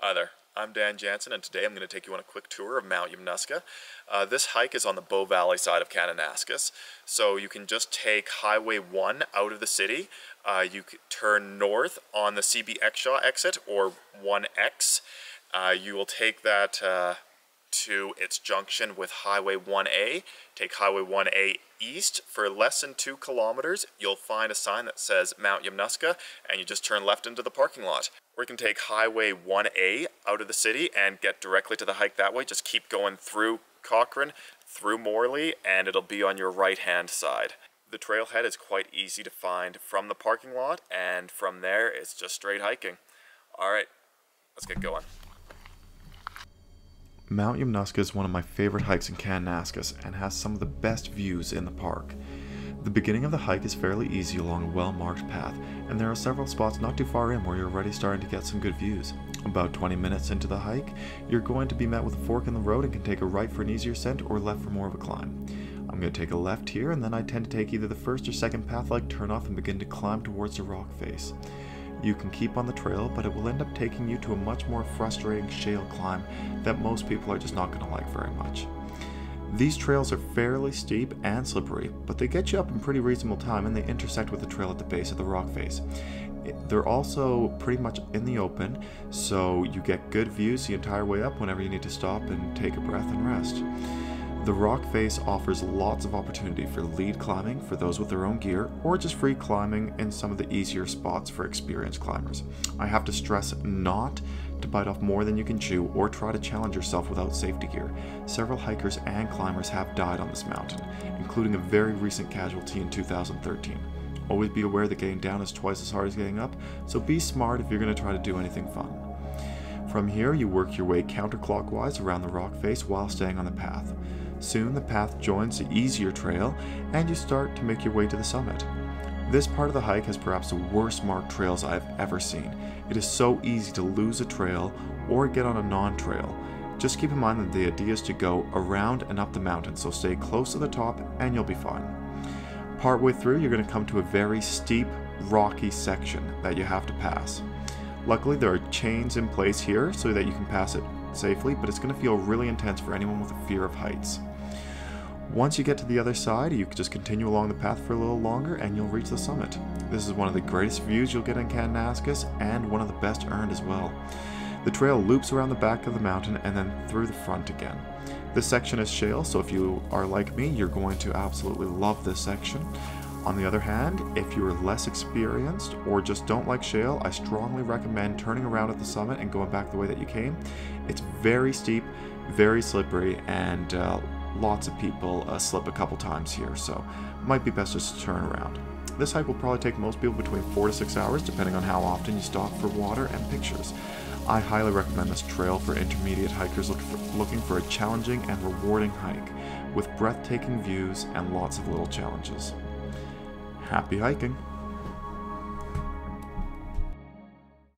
Hi there, I'm Dan Jansen, and today I'm going to take you on a quick tour of Mt Yamnuska. This hike is on the Bow Valley side of Kananaskis, so you can just take Highway 1 out of the city. You can turn north on the CB exit, or 1X. You will take that to its junction with Highway 1A. Take Highway 1A east for less than 2 kilometers. You'll find a sign that says Mt Yamnuska, and you just turn left into the parking lot. Or you can take Highway 1A out of the city and get directly to the hike that way. Just keep going through Cochrane, through Morley, and it'll be on your right-hand side. The trailhead is quite easy to find from the parking lot, and from there it's just straight hiking. Alright, let's get going. Mt Yamnuska is one of my favorite hikes in Kananaskis and has some of the best views in the park. The beginning of the hike is fairly easy along a well-marked path, and there are several spots not too far in where you're already starting to get some good views. About 20 minutes into the hike, you're going to be met with a fork in the road and can take a right for an easier ascent or left for more of a climb. I'm going to take a left here, and then I tend to take either the first or second path-like turnoff and begin to climb towards the rock face. You can keep on the trail, but it will end up taking you to a much more frustrating shale climb that most people are just not going to like very much. These trails are fairly steep and slippery, but they get you up in pretty reasonable time, and they intersect with the trail at the base of the rock face. They're also pretty much in the open, so you get good views the entire way up whenever you need to stop and take a breath and rest. The rock face offers lots of opportunity for lead climbing for those with their own gear, or just free climbing in some of the easier spots for experienced climbers. I have to stress not to bite off more than you can chew or try to challenge yourself without safety gear. Several hikers and climbers have died on this mountain, including a very recent casualty in 2013. Always be aware that getting down is twice as hard as getting up, so be smart if you're going to try to do anything fun. From here, you work your way counterclockwise around the rock face while staying on the path. Soon the path joins the easier trail, and you start to make your way to the summit. This part of the hike has perhaps the worst marked trails I've ever seen. It is so easy to lose a trail or get on a non-trail. Just keep in mind that the idea is to go around and up the mountain, so stay close to the top and you'll be fine. Partway through, you're going to come to a very steep, rocky section that you have to pass. Luckily, there are chains in place here so that you can pass it safely, but it's going to feel really intense for anyone with a fear of heights. Once you get to the other side, you can just continue along the path for a little longer and you'll reach the summit. This is one of the greatest views you'll get in Kananaskis, and one of the best earned as well. The trail loops around the back of the mountain and then through the front again. This section is shale, so if you are like me, you're going to absolutely love this section. On the other hand, if you are less experienced or just don't like shale, I strongly recommend turning around at the summit and going back the way that you came. It's very steep, very slippery, and lots of people slip a couple times here, so it might be best just to turn around. This hike will probably take most people between 4 to 6 hours, depending on how often you stop for water and pictures. I highly recommend this trail for intermediate hikers looking for a challenging and rewarding hike with breathtaking views and lots of little challenges. Happy hiking!